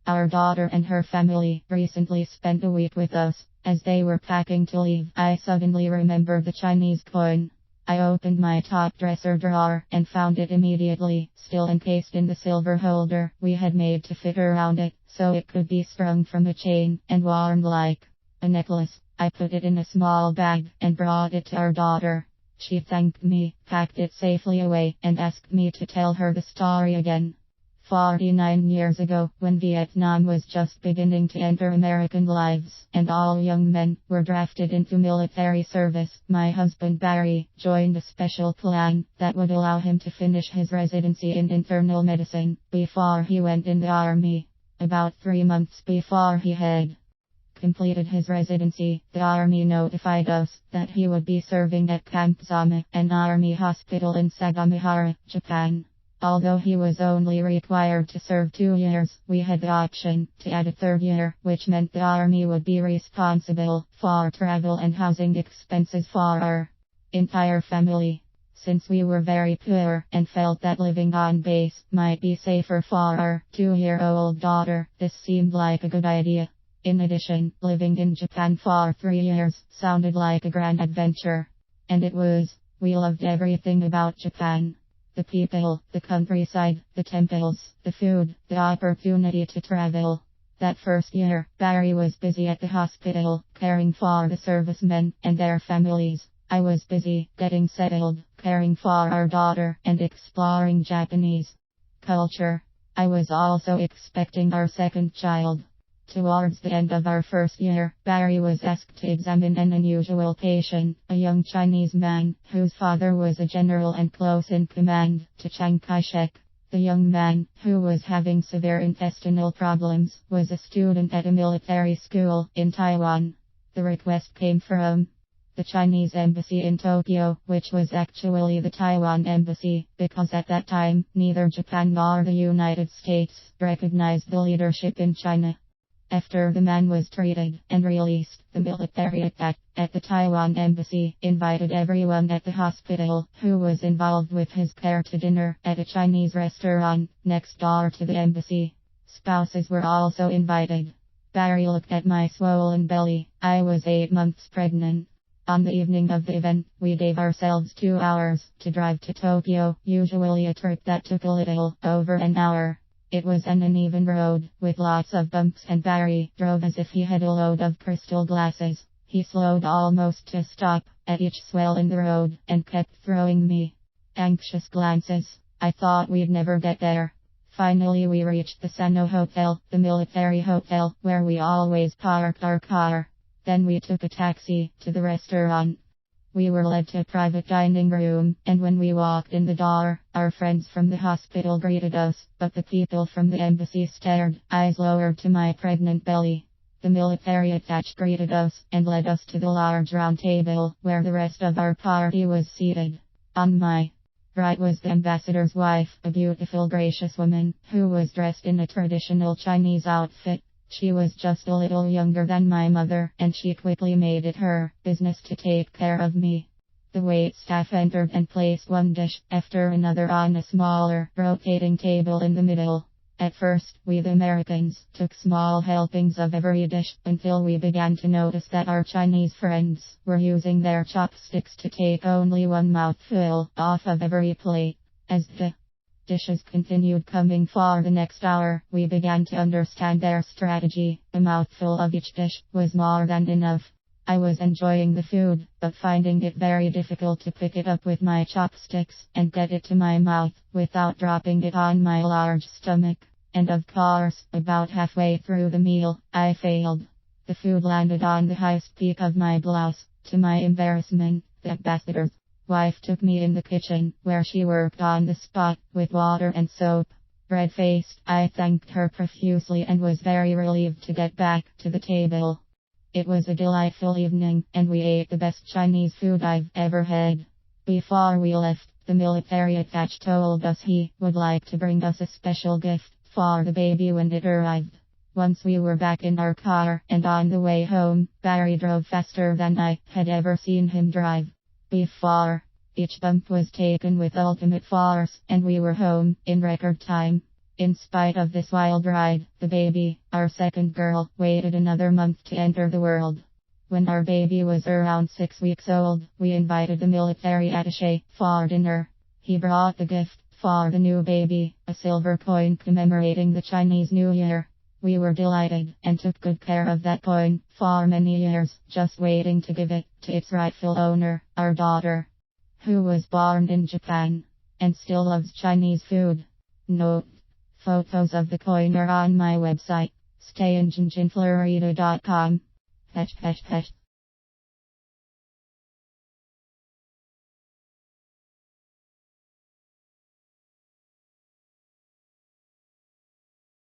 Our daughter and her family recently spent a week with us. As they were packing to leave, I suddenly remembered the Chinese coin. I opened my top dresser drawer and found it immediately, still encased in the silver holder we had made to fit around it, so it could be strung from a chain and worn like a necklace. I put it in a small bag and brought it to our daughter. She thanked me, packed it safely away, and asked me to tell her the story again. 49 years ago, when Vietnam was just beginning to enter American lives, and all young men were drafted into military service, my husband Barry joined a special plan that would allow him to finish his residency in internal medicine before he went in the army. About 3 months before he had completed his residency, the army notified us that he would be serving at Camp Zama, an army hospital in Sagamihara, Japan. Although he was only required to serve 2 years, we had the option to add a 3rd year, which meant the army would be responsible for travel and housing expenses for our entire family. Since we were very poor and felt that living on base might be safer for our 2-year-old daughter, this seemed like a good idea. In addition, living in Japan for 3 years sounded like a grand adventure. And it was. We loved everything about Japan. The people, the countryside, the temples, the food, the opportunity to travel. That first year, Barry was busy at the hospital, caring for the servicemen and their families. I was busy, getting settled, caring for our daughter, and exploring Japanese culture. I was also expecting our 2nd child. Towards the end of our first year, Barry was asked to examine an unusual patient, a young Chinese man, whose father was a general and close in command to Chiang Kai-shek. The young man, who was having severe intestinal problems, was a student at a military school in Taiwan. The request came from the Chinese embassy in Tokyo, which was actually the Taiwan embassy, because at that time, neither Japan nor the United States recognized the leadership in China. After the man was treated and released, the military attack at the Taiwan embassy invited everyone at the hospital who was involved with his care to dinner at a Chinese restaurant next door to the embassy. Spouses were also invited. Barry looked at my swollen belly. I was 8 months pregnant. On the evening of the event, we gave ourselves 2 hours to drive to Tokyo, usually a trip that took a little over an hour. It was an uneven road, with lots of bumps, and Barry drove as if he had a load of crystal glasses. He slowed almost to a stop at each swell in the road, and kept throwing me anxious glances. I thought we'd never get there. Finally we reached the Sano Hotel, the military hotel, where we always parked our car. Then we took a taxi to the restaurant. We were led to a private dining room, and when we walked in the door, our friends from the hospital greeted us, but the people from the embassy stared, eyes lowered to my pregnant belly. The military attaché greeted us, and led us to the large round table, where the rest of our party was seated. On my right was the ambassador's wife, a beautiful gracious woman, who was dressed in a traditional Chinese outfit. She was just a little younger than my mother, and she quickly made it her business to take care of me. The waitstaff entered and placed one dish after another on a smaller, rotating table in the middle. At first, we the Americans took small helpings of every dish, until we began to notice that our Chinese friends were using their chopsticks to take only one mouthful off of every plate. As the dishes continued coming for the next hour, we began to understand their strategy. A mouthful of each dish was more than enough. I was enjoying the food, but finding it very difficult to pick it up with my chopsticks and get it to my mouth without dropping it on my large stomach. And of course, about halfway through the meal, I failed. The food landed on the highest peak of my blouse. To my embarrassment, the ambassador's wife took me in the kitchen, where she worked on the spot with water and soap. Red-faced, I thanked her profusely and was very relieved to get back to the table. It was a delightful evening, and we ate the best Chinese food I've ever had. Before we left, the military attaché told us he would like to bring us a special gift for the baby when it arrived. Once we were back in our car, and on the way home, Barry drove faster than I had ever seen him drive before. Each bump was taken with ultimate force, and we were home in record time. In spite of this wild ride, the baby, our second girl, waited another month to enter the world. When our baby was around 6 weeks old, we invited the military attaché for dinner. He brought the gift for the new baby, a silver coin commemorating the Chinese New Year. We were delighted and took good care of that coin for many years, just waiting to give it to its rightful owner, our daughter, who was born in Japan and still loves Chinese food. Note: photos of the coin are on my website, stayinjinjinflorida.com.